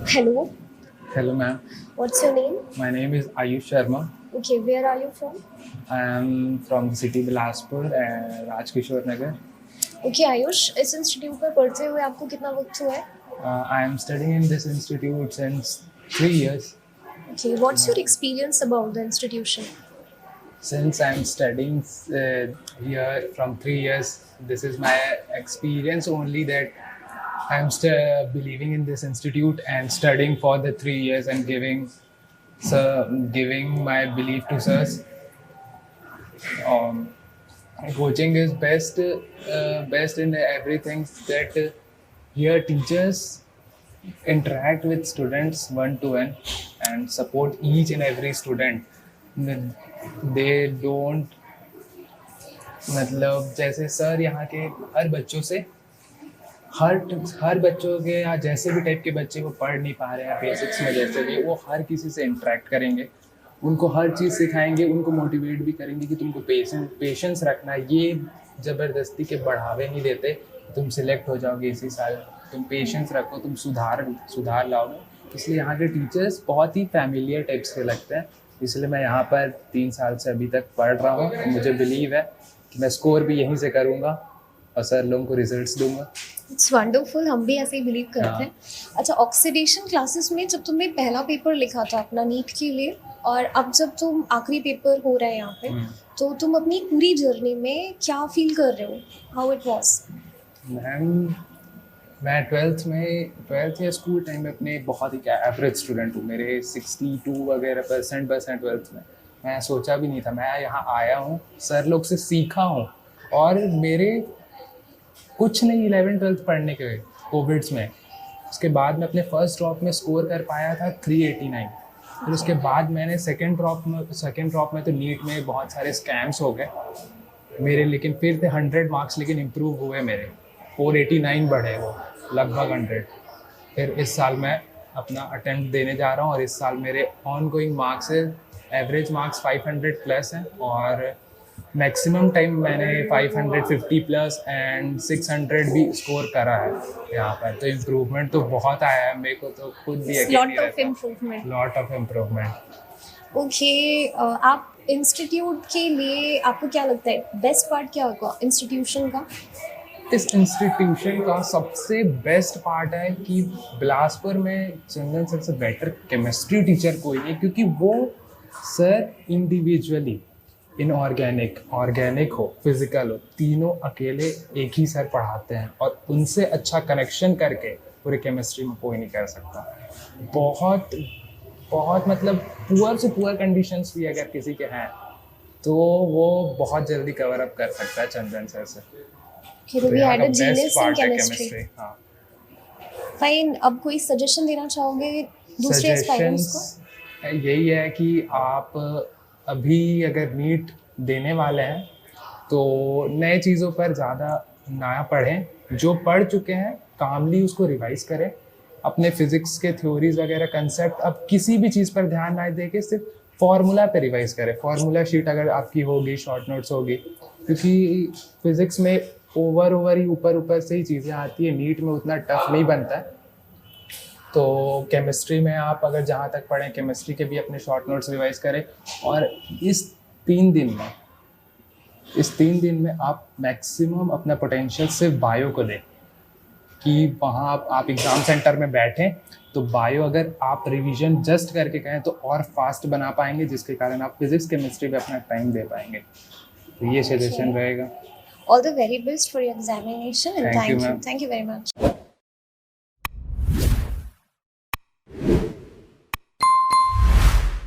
Hello, Hello, ma'am. what's your name? My name is Ayush Sharma. Okay, where are you from? I am from the city Bilaspur and Rajkishore Nagar. Okay, Ayush इस institute में पढ़ते हुए आपको कितना वक्त हुआ है? I am studying in this institute since 3 years. Okay, what's your experience about the institution? Since I am studying here from 3 years, this is my experience only that I am still believing in this institute and studying for the 3 years and giving my belief to sirs. Um, Coaching is best in everything that here teachers interact with students one to one and support each and every student. They don't मतलब जैसे sir यहाँ के हर बच्चों से हर हर बच्चों के या जैसे भी टाइप के बच्चे वो पढ़ नहीं पा रहे हैं बेसिक्स में जैसे भी वो हर किसी से इंटरेक्ट करेंगे, उनको हर चीज़ सिखाएंगे, उनको मोटिवेट भी करेंगे कि तुमको पेशेंस रखना है, ये ज़बरदस्ती के बढ़ावे नहीं देते तुम सिलेक्ट हो जाओगे इसी साल, तुम पेशेंस रखो, तुम सुधार लाओगे। इसलिए यहाँ के टीचर्स बहुत ही फैमिलियर टाइप्स के लगते हैं, इसलिए मैं यहाँ पर 3 साल से अभी तक पढ़ रहा हूँ। मुझे बिलीव है कि मैं स्कोर भी यहीं से करूँगा और सर लोगों को रिजल्ट्स दूंगा। इट्स वंडरफुल, हम भी ऐसे ही बिलीव करते हैं। अच्छा, ऑक्सीडेशन क्लासेस में जब तुमने पहला पेपर लिखा था अपना नीट के लिए और अब जब तुम आखिरी पेपर हो रहा है यहाँ पे, तो तुम अपनी पूरी जर्नी में क्या फील कर रहे हो? How it was? मैम, मैं ट्वेल्थ या स्कूल टाइम में अपने बहुत ही एवरेज स्टूडेंट हूँ, मेरे 62 वगैरह परसेंट बस हैं ट्वेल्थ में। मैं सोचा भी नहीं था, मैं यहाँ आया हूँ, सर लोग से सीखा हूँ और मेरे कुछ नहीं 11th-12th पढ़ने के कोविड्स में, उसके बाद मैं अपने फर्स्ट ड्रॉप में स्कोर कर पाया था 389। फिर उसके बाद मैंने सेकेंड ड्रॉप में तो नीट में बहुत सारे स्कैम्स हो गए मेरे, लेकिन फिर थे 100 मार्क्स लेकिन इम्प्रूव हुए मेरे, 489 बढ़े वो लगभग 100। फिर इस साल मैं अपना अटेम्प्ट देने जा रहा हूँ और इस साल मेरे on going marks average marks 500 plus हैं और मैक्सिमम टाइम मैंने 550 प्लस एंड 600 भी स्कोर करा है यहाँ पर। तो इम्प्रूवमेंट तो बहुत आया है, मेरे को तो खुद भी लॉट ऑफ इम्प्रूवमेंट। ओके, आप इंस्टीट्यूट के लिए आपको क्या लगता है बेस्ट पार्ट क्या होगा इंस्टीट्यूशन का? इस इंस्टीट्यूशन का सबसे बेस्ट पार्ट है कि बिलासपुर में चंदन सर से बेटर केमिस्ट्री टीचर कोई नहीं, क्योंकि वो सर इंडिविजुअली ऑर्गेनिक हो, फिजिकल हो, तीनों अकेले एक ही सर पढ़ाते हैं और उनसे अच्छा कनेक्शन करके पूरे केमिस्ट्री में कोई नहीं कर सकता। बहुत मतलब पुअर से पुअर कंडीशंस भी अगर किसी के हैं तो वो बहुत जल्दी कवर अप कर सकता है चंदन सर से। फाइन, अब कोई सजेशन देना चाहोगे दूसरे एस्पायरेंट्स को? यही है कि आप अभी अगर नीट देने वाले हैं तो नए चीज़ों पर ज़्यादा ना पढ़ें, जो पढ़ चुके हैं कामली उसको रिवाइज करें, अपने फिजिक्स के थ्योरीज वगैरह कंसेप्ट अब किसी भी चीज़ पर ध्यान ना दे के सिर्फ फॉर्मूला पे रिवाइज करें। फॉर्मूला शीट अगर आपकी होगी, शॉर्ट नोट्स होगी, क्योंकि फिजिक्स में ओवर ही ऊपर से ही चीज़ें आती है, नीट में उतना टफ नहीं बनता है। तो केमिस्ट्री में आप अगर जहाँ तक पढ़ें केमिस्ट्री के भी अपने शॉर्ट नोट्स रिवाइज करें और इस 3 दिन में आप मैक्सिमम अपना पोटेंशियल सिर्फ बायो को दें कि वहाँ आप एग्ज़ाम सेंटर में बैठें तो बायो अगर आप रिवीजन जस्ट करके कहें तो और फास्ट बना पाएंगे, जिसके कारण आप फिजिक्स केमिस्ट्री पे अपना टाइम दे पाएंगे। तो ये सजेशन रहेगा। All the very best for your examination and thank you very much.